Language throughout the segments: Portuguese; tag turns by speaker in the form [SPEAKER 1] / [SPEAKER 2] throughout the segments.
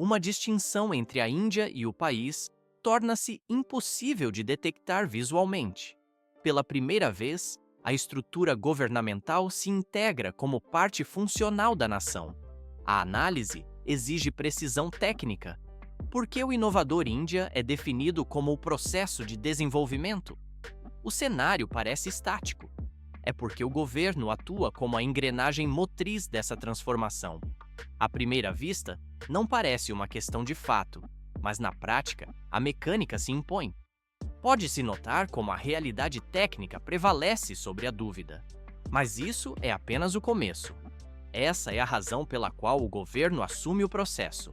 [SPEAKER 1] Uma distinção entre a Índia e o país torna-se impossível de detectar visualmente. Pela primeira vez, a estrutura governamental se integra como parte funcional da nação. A análise exige precisão técnica. Por que o inovador Índia é definido como o processo de desenvolvimento? O cenário parece estático. É porque o governo atua como a engrenagem motriz dessa transformação. À primeira vista, não parece uma questão de fato, mas na prática, a mecânica se impõe. Pode-se notar como a realidade técnica prevalece sobre a dúvida. Mas isso é apenas o começo. Essa é a razão pela qual o governo assume o processo.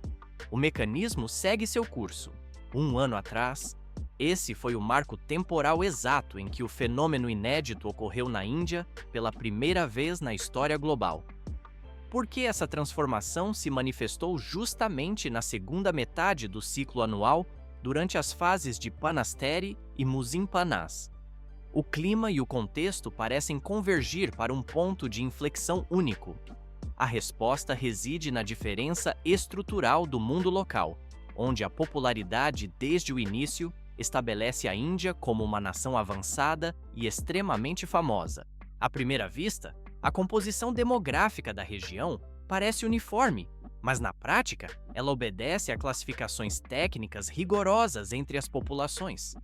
[SPEAKER 1] O mecanismo segue seu curso. Um ano atrás, esse foi o marco temporal exato em que o fenômeno inédito ocorreu na Índia pela primeira vez na história global. Por que essa transformação se manifestou justamente na segunda metade do ciclo anual, durante as fases de Panasteri e Musim-Panas? O clima e o contexto parecem convergir para um ponto de inflexão único. A resposta reside na diferença estrutural do mundo local, onde a popularidade desde o início estabelece a Índia como uma nação avançada e extremamente famosa. À primeira vista, a composição demográfica da região parece uniforme, mas na prática, ela obedece a classificações técnicas rigorosas entre as populações.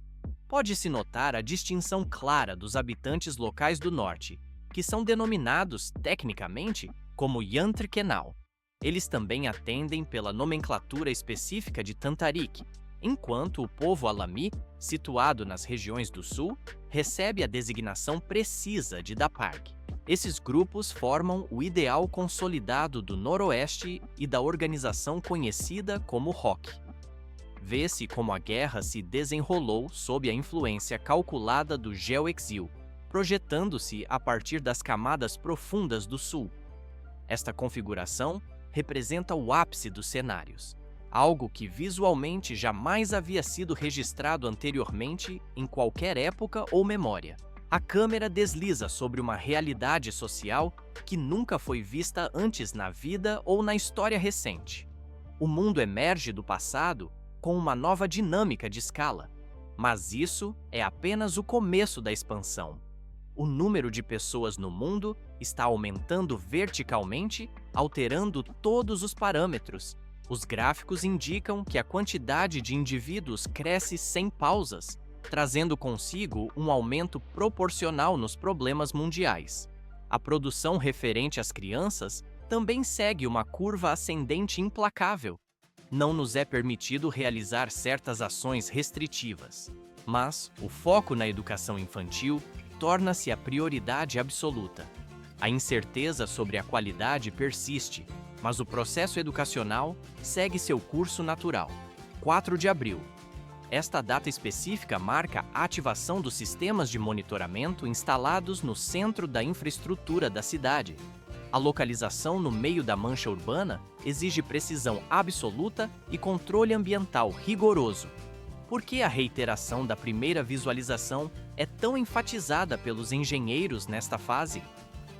[SPEAKER 1] Pode-se notar a distinção clara dos habitantes locais do norte, que são denominados, tecnicamente, como Yantrikenal. Eles também atendem pela nomenclatura específica de Tantarik, enquanto o povo Alami, situado nas regiões do sul, recebe a designação precisa de Dapag. Esses grupos formam o ideal consolidado do Noroeste e da organização conhecida como ROC. Vê-se como a guerra se desenrolou sob a influência calculada do geoexílio, projetando-se a partir das camadas profundas do sul. Esta configuração representa o ápice dos cenários, algo que visualmente jamais havia sido registrado anteriormente em qualquer época ou memória. A câmera desliza sobre uma realidade social que nunca foi vista antes na vida ou na história recente. O mundo emerge do passado com uma nova dinâmica de escala, mas isso é apenas o começo da expansão. O número de pessoas no mundo está aumentando verticalmente, alterando todos os parâmetros. Os gráficos indicam que a quantidade de indivíduos cresce sem pausas, trazendo consigo um aumento proporcional nos problemas mundiais. A produção referente às crianças também segue uma curva ascendente implacável. Não nos é permitido realizar certas ações restritivas, mas o foco na educação infantil torna-se a prioridade absoluta. A incerteza sobre a qualidade persiste, mas o processo educacional segue seu curso natural. 4 de abril. Esta data específica marca a ativação dos sistemas de monitoramento instalados no centro da infraestrutura da cidade. A localização no meio da mancha urbana exige precisão absoluta e controle ambiental rigoroso. Por que a reiteração da primeira visualização é tão enfatizada pelos engenheiros nesta fase?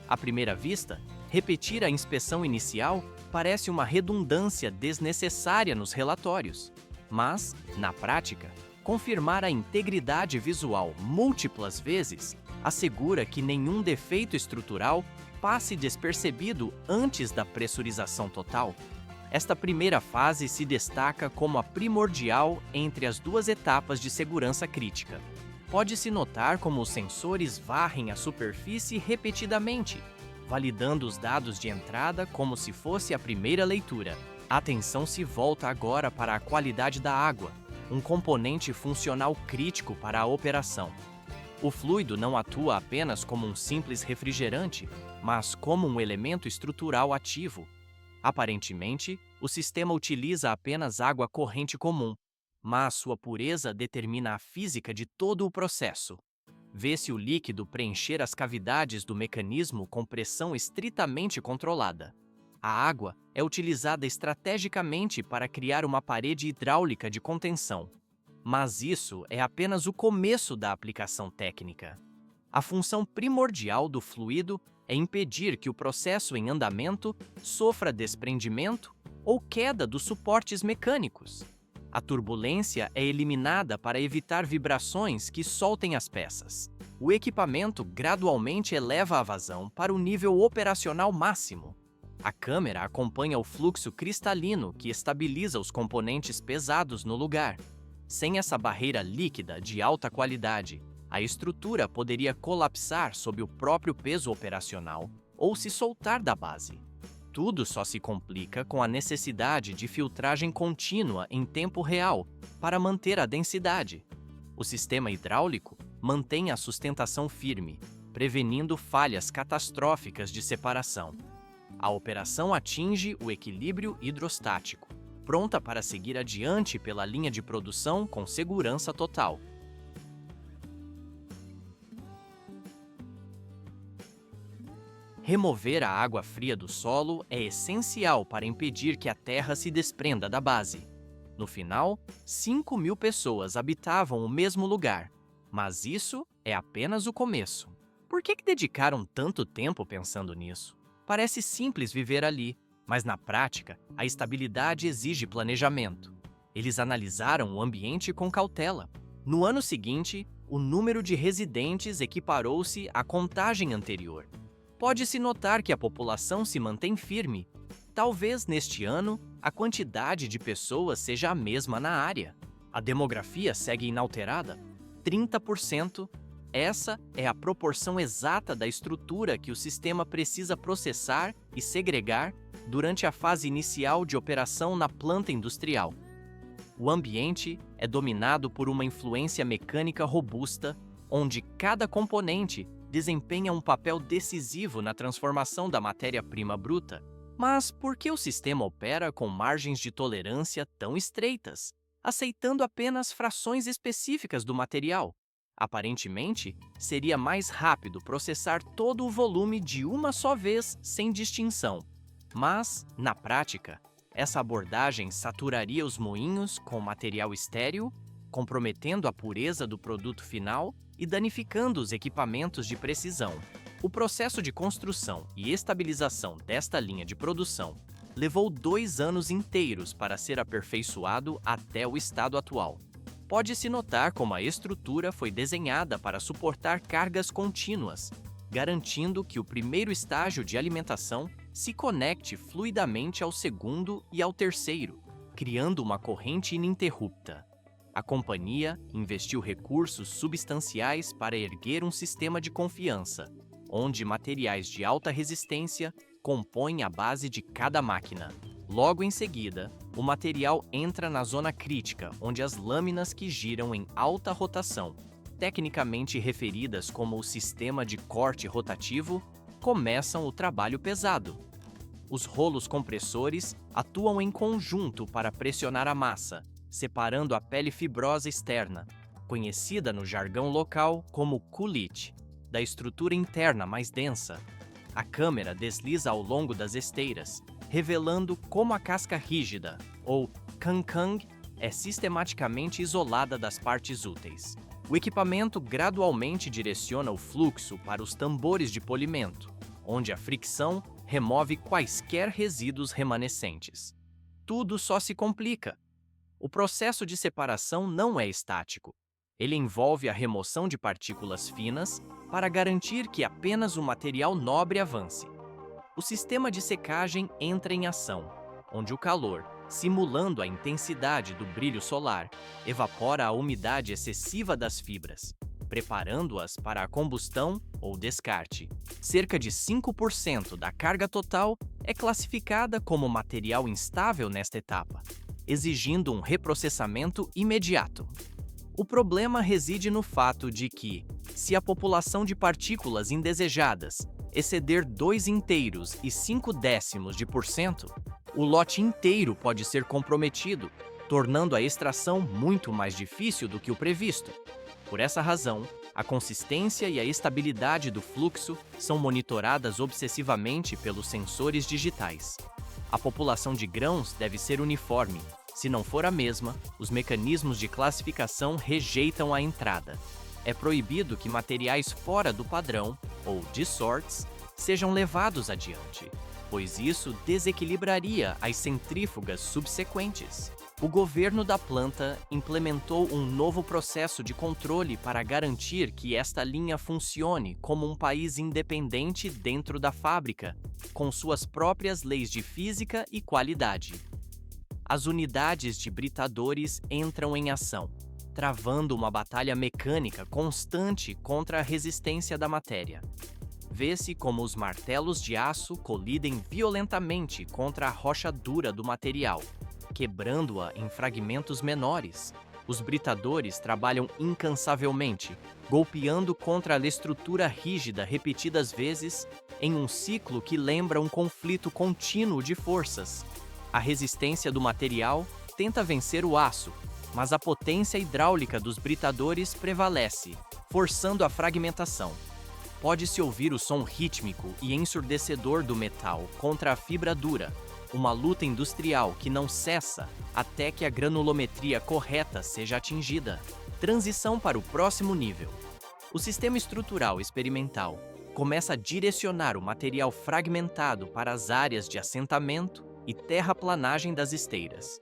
[SPEAKER 1] À primeira vista, repetir a inspeção inicial parece uma redundância desnecessária nos relatórios. Mas, na prática, confirmar a integridade visual múltiplas vezes assegura que nenhum defeito estrutural passe despercebido antes da pressurização total. Esta primeira fase se destaca como a primordial entre as duas etapas de segurança crítica. Pode-se notar como os sensores varrem a superfície repetidamente, validando os dados de entrada como se fosse a primeira leitura. A atenção se volta agora para a qualidade da água, um componente funcional crítico para a operação. O fluido não atua apenas como um simples refrigerante, mas como um elemento estrutural ativo. Aparentemente, o sistema utiliza apenas água corrente comum, mas sua pureza determina a física de todo o processo. Vê-se o líquido preencher as cavidades do mecanismo com pressão estritamente controlada. A água é utilizada estrategicamente para criar uma parede hidráulica de contenção. Mas isso é apenas o começo da aplicação técnica. A função primordial do fluido é impedir que o processo em andamento sofra desprendimento ou queda dos suportes mecânicos. A turbulência é eliminada para evitar vibrações que soltem as peças. O equipamento gradualmente eleva a vazão para o nível operacional máximo. A câmera acompanha o fluxo cristalino que estabiliza os componentes pesados no lugar. Sem essa barreira líquida de alta qualidade, a estrutura poderia colapsar sob o próprio peso operacional ou se soltar da base. Tudo só se complica com a necessidade de filtragem contínua em tempo real para manter a densidade. O sistema hidráulico mantém a sustentação firme, prevenindo falhas catastróficas de separação. A operação atinge o equilíbrio hidrostático, pronta para seguir adiante pela linha de produção com segurança total. Remover a água fria do solo é essencial para impedir que a terra se desprenda da base. No final, 5.000 pessoas habitavam o mesmo lugar, mas isso é apenas o começo. Por que dedicaram tanto tempo pensando nisso? Parece simples viver ali, mas na prática, a estabilidade exige planejamento. Eles analisaram o ambiente com cautela. No ano seguinte, o número de residentes equiparou-se à contagem anterior. Pode-se notar que a população se mantém firme. Talvez neste ano, a quantidade de pessoas seja a mesma na área. A demografia segue inalterada, 30%. Essa é a proporção exata da estrutura que o sistema precisa processar e segregar durante a fase inicial de operação na planta industrial. O ambiente é dominado por uma influência mecânica robusta, onde cada componente desempenha um papel decisivo na transformação da matéria-prima bruta. Mas por que o sistema opera com margens de tolerância tão estreitas, aceitando apenas frações específicas do material? Aparentemente, seria mais rápido processar todo o volume de uma só vez sem distinção. Mas, na prática, essa abordagem saturaria os moinhos com material estéril, comprometendo a pureza do produto final e danificando os equipamentos de precisão. O processo de construção e estabilização desta linha de produção levou 2 anos inteiros para ser aperfeiçoado até o estado atual. Pode-se notar como a estrutura foi desenhada para suportar cargas contínuas, garantindo que o primeiro estágio de alimentação se conecte fluidamente ao segundo e ao terceiro, criando uma corrente ininterrupta. A companhia investiu recursos substanciais para erguer um sistema de confiança, onde materiais de alta resistência compõem a base de cada máquina. Logo em seguida, o material entra na zona crítica, onde as lâminas que giram em alta rotação, tecnicamente referidas como o sistema de corte rotativo, começam o trabalho pesado. Os rolos compressores atuam em conjunto para pressionar a massa, separando a pele fibrosa externa, conhecida no jargão local como coulis, da estrutura interna mais densa. A câmera desliza ao longo das esteiras, revelando como a casca rígida, ou cancang, é sistematicamente isolada das partes úteis. O equipamento gradualmente direciona o fluxo para os tambores de polimento, onde a fricção remove quaisquer resíduos remanescentes. Tudo só se complica. O processo de separação não é estático. Ele envolve a remoção de partículas finas para garantir que apenas o material nobre avance. O sistema de secagem entra em ação, onde o calor, simulando a intensidade do brilho solar, evapora a umidade excessiva das fibras, preparando-as para a combustão ou descarte. Cerca de 5% da carga total é classificada como material instável nesta etapa, exigindo um reprocessamento imediato. O problema reside no fato de que, se a população de partículas indesejadas exceder 0,2%, o lote inteiro pode ser comprometido, tornando a extração muito mais difícil do que o previsto. Por essa razão, a consistência e a estabilidade do fluxo são monitoradas obsessivamente pelos sensores digitais. A população de grãos deve ser uniforme. Se não for a mesma, os mecanismos de classificação rejeitam a entrada. É proibido que materiais fora do padrão, ou dissorts, sejam levados adiante, pois isso desequilibraria as centrífugas subsequentes. O governo da planta implementou um novo processo de controle para garantir que esta linha funcione como um país independente dentro da fábrica, com suas próprias leis de física e qualidade. As unidades de britadores entram em ação, travando uma batalha mecânica constante contra a resistência da matéria. Vê-se como os martelos de aço colidem violentamente contra a rocha dura do material, quebrando-a em fragmentos menores. Os britadores trabalham incansavelmente, golpeando contra a estrutura rígida repetidas vezes, em um ciclo que lembra um conflito contínuo de forças. A resistência do material tenta vencer o aço, mas a potência hidráulica dos britadores prevalece, forçando a fragmentação. Pode-se ouvir o som rítmico e ensurdecedor do metal contra a fibra dura, uma luta industrial que não cessa até que a granulometria correta seja atingida. Transição para o próximo nível. O sistema estrutural experimental começa a direcionar o material fragmentado para as áreas de assentamento e terraplanagem das esteiras.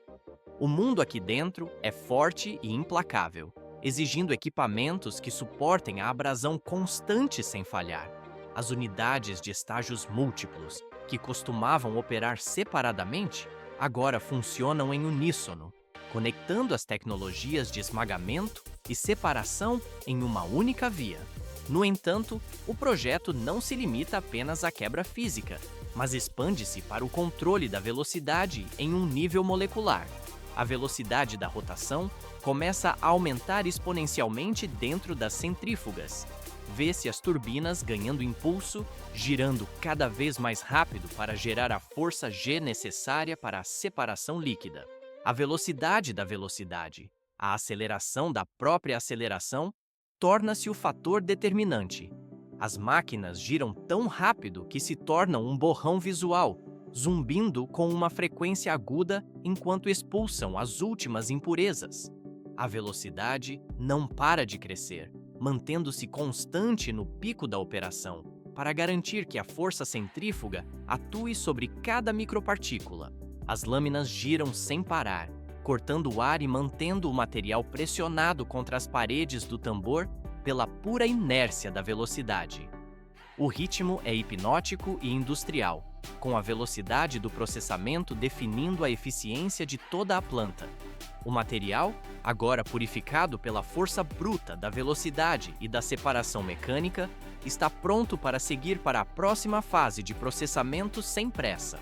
[SPEAKER 1] O mundo aqui dentro é forte e implacável, exigindo equipamentos que suportem a abrasão constante sem falhar. As unidades de estágios múltiplos, que costumavam operar separadamente, agora funcionam em uníssono, conectando as tecnologias de esmagamento e separação em uma única via. No entanto, o projeto não se limita apenas à quebra física, mas expande-se para o controle da velocidade em um nível molecular. A velocidade da rotação começa a aumentar exponencialmente dentro das centrífugas. Vê-se as turbinas ganhando impulso, girando cada vez mais rápido para gerar a força G necessária para a separação líquida. A velocidade da velocidade, a aceleração da própria aceleração, torna-se o fator determinante. As máquinas giram tão rápido que se tornam um borrão visual, zumbindo com uma frequência aguda enquanto expulsam as últimas impurezas. A velocidade não para de crescer, mantendo-se constante no pico da operação, para garantir que a força centrífuga atue sobre cada micropartícula. As lâminas giram sem parar, cortando o ar e mantendo o material pressionado contra as paredes do tambor pela pura inércia da velocidade. O ritmo é hipnótico e industrial, com a velocidade do processamento definindo a eficiência de toda a planta. O material, agora purificado pela força bruta da velocidade e da separação mecânica, está pronto para seguir para a próxima fase de processamento sem pressa.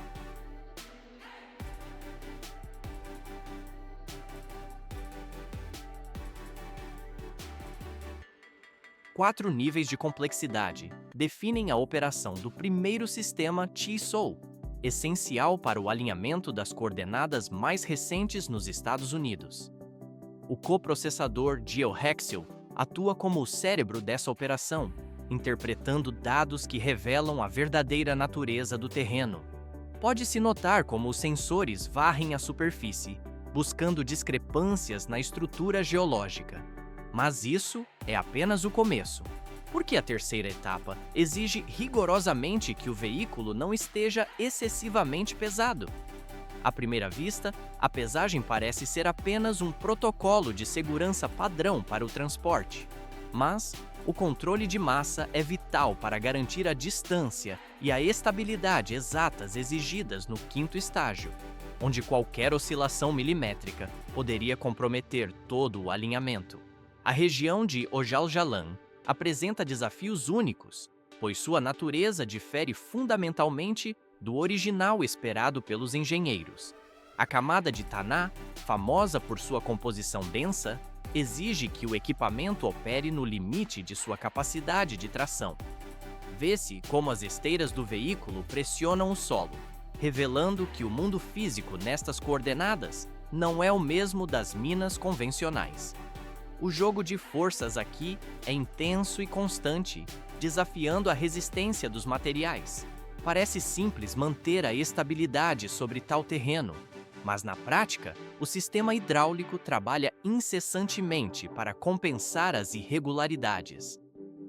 [SPEAKER 1] Quatro níveis de complexidade definem a operação do primeiro sistema TESOL, essencial para o alinhamento das coordenadas mais recentes nos Estados Unidos. O coprocessador GeoHexel atua como o cérebro dessa operação, interpretando dados que revelam a verdadeira natureza do terreno. Pode-se notar como os sensores varrem a superfície, buscando discrepâncias na estrutura geológica. Mas isso é apenas o começo, porque a terceira etapa exige rigorosamente que o veículo não esteja excessivamente pesado. À primeira vista, a pesagem parece ser apenas um protocolo de segurança padrão para o transporte. Mas o controle de massa é vital para garantir a distância e a estabilidade exatas exigidas no quinto estágio, onde qualquer oscilação milimétrica poderia comprometer todo o alinhamento. A região de Ojal-Jalan apresenta desafios únicos, pois sua natureza difere fundamentalmente do original esperado pelos engenheiros. A camada de Taná, famosa por sua composição densa, exige que o equipamento opere no limite de sua capacidade de tração. Vê-se como as esteiras do veículo pressionam o solo, revelando que o mundo físico nestas coordenadas não é o mesmo das minas convencionais. O jogo de forças aqui é intenso e constante, desafiando a resistência dos materiais. Parece simples manter a estabilidade sobre tal terreno, mas na prática, o sistema hidráulico trabalha incessantemente para compensar as irregularidades.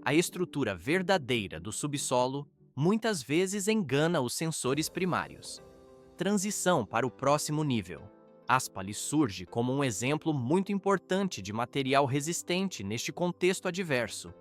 [SPEAKER 1] A estrutura verdadeira do subsolo muitas vezes engana os sensores primários. Transição para o próximo nível. Aspalis surge como um exemplo muito importante de material resistente neste contexto adverso.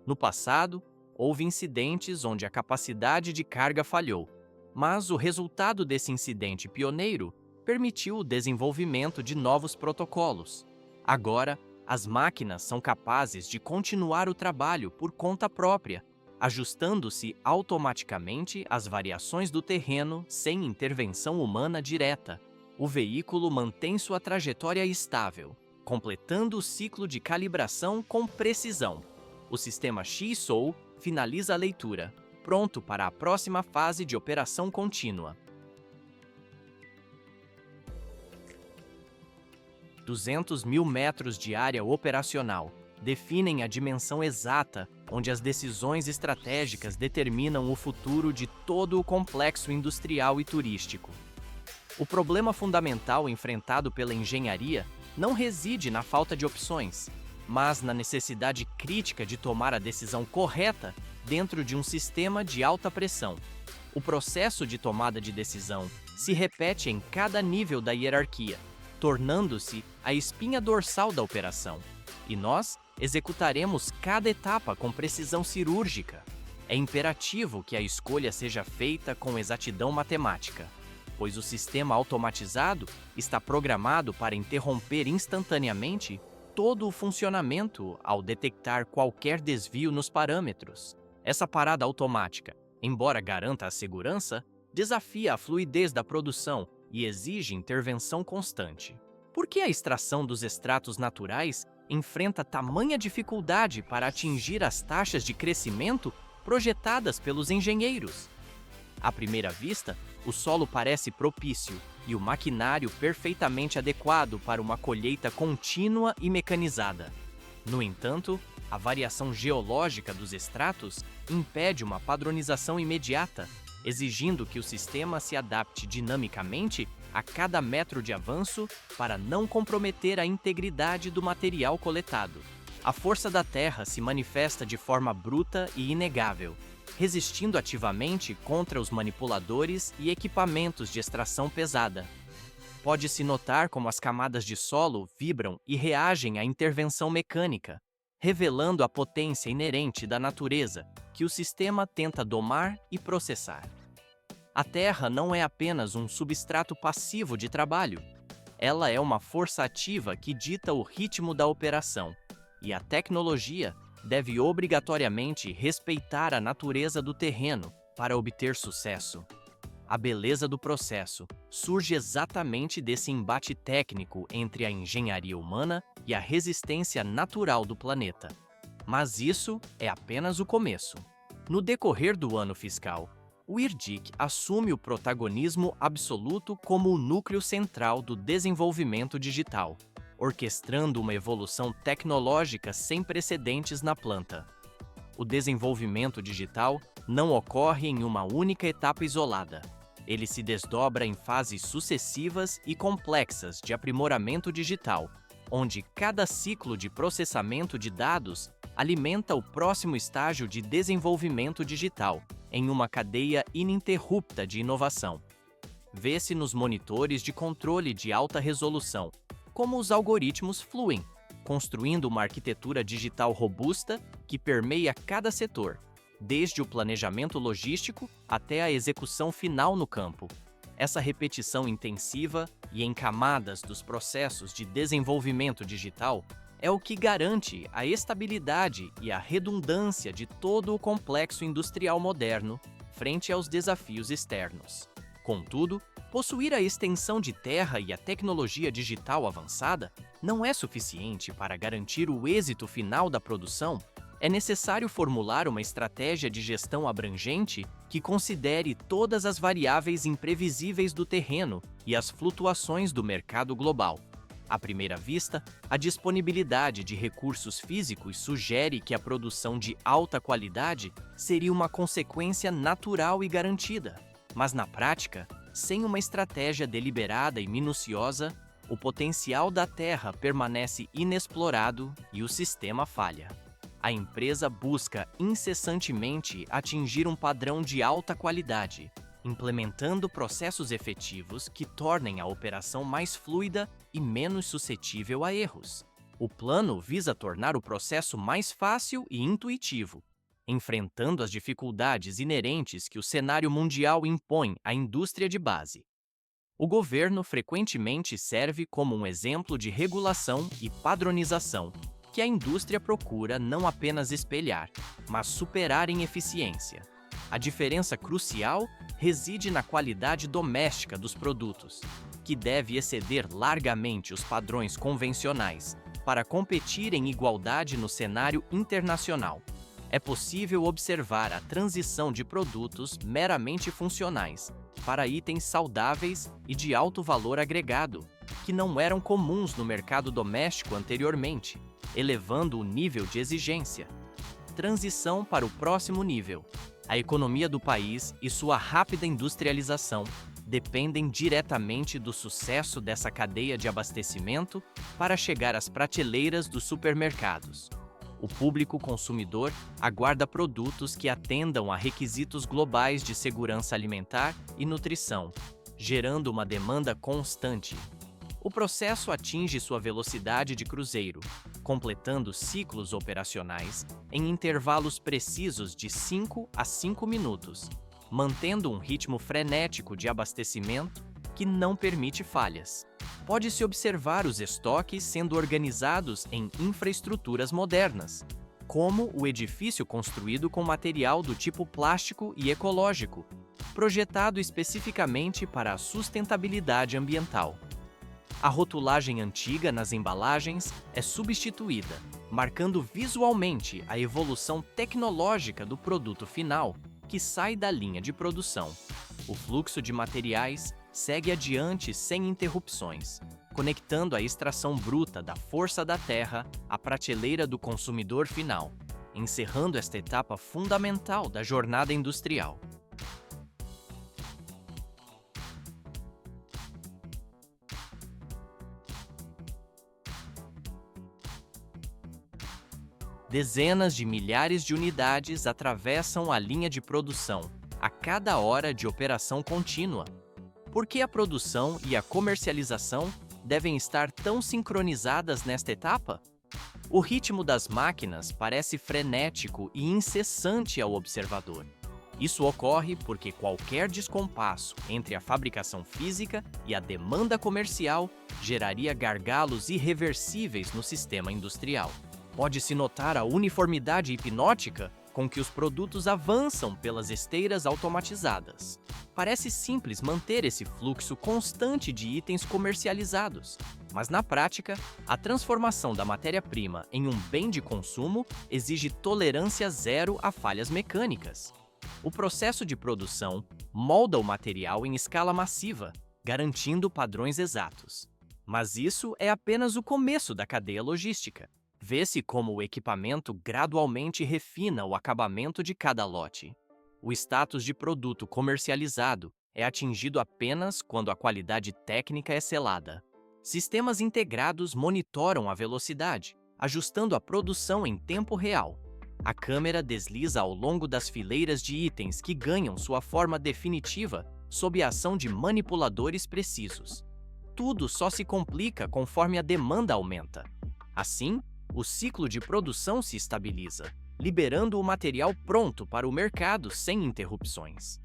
[SPEAKER 1] No passado, houve incidentes onde a capacidade de carga falhou, mas o resultado desse incidente pioneiro permitiu o desenvolvimento de novos protocolos. Agora, as máquinas são capazes de continuar o trabalho por conta própria, ajustando-se automaticamente às variações do terreno sem intervenção humana direta. O veículo mantém sua trajetória estável, completando o ciclo de calibração com precisão. O sistema XSOL finaliza a leitura, pronto para a próxima fase de operação contínua. 200 mil metros de área operacional definem a dimensão exata onde as decisões estratégicas determinam o futuro de todo o complexo industrial e turístico. O problema fundamental enfrentado pela engenharia não reside na falta de opções, mas na necessidade crítica de tomar a decisão correta dentro de um sistema de alta pressão. O processo de tomada de decisão se repete em cada nível da hierarquia, tornando-se a espinha dorsal da operação. E nós executaremos cada etapa com precisão cirúrgica. É imperativo que a escolha seja feita com exatidão matemática, pois o sistema automatizado está programado para interromper instantaneamente todo o funcionamento ao detectar qualquer desvio nos parâmetros. Essa parada automática, embora garanta a segurança, desafia a fluidez da produção e exige intervenção constante. Por que a extração dos extratos naturais enfrenta tamanha dificuldade para atingir as taxas de crescimento projetadas pelos engenheiros? À primeira vista, o solo parece propício e o maquinário perfeitamente adequado para uma colheita contínua e mecanizada. No entanto, a variação geológica dos extratos impede uma padronização imediata, exigindo que o sistema se adapte dinamicamente a cada metro de avanço para não comprometer a integridade do material coletado. A força da Terra se manifesta de forma bruta e inegável, resistindo ativamente contra os manipuladores e equipamentos de extração pesada. Pode-se notar como as camadas de solo vibram e reagem à intervenção mecânica, revelando a potência inerente da natureza que o sistema tenta domar e processar. A Terra não é apenas um substrato passivo de trabalho. Ela é uma força ativa que dita o ritmo da operação, e a tecnologia deve obrigatoriamente respeitar a natureza do terreno para obter sucesso. A beleza do processo surge exatamente desse embate técnico entre a engenharia humana e a resistência natural do planeta. Mas isso é apenas o começo. No decorrer do ano fiscal, o IRDIC assume o protagonismo absoluto como o núcleo central do desenvolvimento digital, orquestrando uma evolução tecnológica sem precedentes na planta. O desenvolvimento digital não ocorre em uma única etapa isolada. Ele se desdobra em fases sucessivas e complexas de aprimoramento digital, onde cada ciclo de processamento de dados alimenta o próximo estágio de desenvolvimento digital, em uma cadeia ininterrupta de inovação. Vê-se nos monitores de controle de alta resolução, como os algoritmos fluem, construindo uma arquitetura digital robusta que permeia cada setor, desde o planejamento logístico até a execução final no campo. Essa repetição intensiva e em camadas dos processos de desenvolvimento digital é o que garante a estabilidade e a redundância de todo o complexo industrial moderno frente aos desafios externos. Contudo, possuir a extensão de terra e a tecnologia digital avançada não é suficiente para garantir o êxito final da produção. É necessário formular uma estratégia de gestão abrangente que considere todas as variáveis imprevisíveis do terreno e as flutuações do mercado global. À primeira vista, a disponibilidade de recursos físicos sugere que a produção de alta qualidade seria uma consequência natural e garantida. Mas na prática, sem uma estratégia deliberada e minuciosa, o potencial da Terra permanece inexplorado e o sistema falha. A empresa busca incessantemente atingir um padrão de alta qualidade, implementando processos efetivos que tornem a operação mais fluida e menos suscetível a erros. O plano visa tornar o processo mais fácil e intuitivo, enfrentando as dificuldades inerentes que o cenário mundial impõe à indústria de base. O governo frequentemente serve como um exemplo de regulação e padronização, que a indústria procura não apenas espelhar, mas superar em eficiência. A diferença crucial reside na qualidade doméstica dos produtos, que deve exceder largamente os padrões convencionais para competir em igualdade no cenário internacional. É possível observar a transição de produtos meramente funcionais para itens saudáveis e de alto valor agregado, que não eram comuns no mercado doméstico anteriormente, elevando o nível de exigência. Transição para o próximo nível. A economia do país e sua rápida industrialização dependem diretamente do sucesso dessa cadeia de abastecimento para chegar às prateleiras dos supermercados. O público consumidor aguarda produtos que atendam a requisitos globais de segurança alimentar e nutrição, gerando uma demanda constante. O processo atinge sua velocidade de cruzeiro, completando ciclos operacionais em intervalos precisos de 5 a 5 minutos, mantendo um ritmo frenético de abastecimento que não permite falhas. Pode-se observar os estoques sendo organizados em infraestruturas modernas, como o edifício construído com material do tipo plástico e ecológico, projetado especificamente para a sustentabilidade ambiental. A rotulagem antiga nas embalagens é substituída, marcando visualmente a evolução tecnológica do produto final, que sai da linha de produção. O fluxo de materiais segue adiante sem interrupções, conectando a extração bruta da força da terra à prateleira do consumidor final, encerrando esta etapa fundamental da jornada industrial. Dezenas de milhares de unidades atravessam a linha de produção a cada hora de operação contínua. Por que a produção e a comercialização devem estar tão sincronizadas nesta etapa? O ritmo das máquinas parece frenético e incessante ao observador. Isso ocorre porque qualquer descompasso entre a fabricação física e a demanda comercial geraria gargalos irreversíveis no sistema industrial. Pode-se notar a uniformidade hipnótica com que os produtos avançam pelas esteiras automatizadas. Parece simples manter esse fluxo constante de itens comercializados, mas na prática, a transformação da matéria-prima em um bem de consumo exige tolerância zero a falhas mecânicas. O processo de produção molda o material em escala massiva, garantindo padrões exatos. Mas isso é apenas o começo da cadeia logística. Vê-se como o equipamento gradualmente refina o acabamento de cada lote. O status de produto comercializado é atingido apenas quando a qualidade técnica é selada. Sistemas integrados monitoram a velocidade, ajustando a produção em tempo real. A câmera desliza ao longo das fileiras de itens que ganham sua forma definitiva sob a ação de manipuladores precisos. Tudo só se complica conforme a demanda aumenta. Assim, o ciclo de produção se estabiliza, liberando o material pronto para o mercado sem interrupções.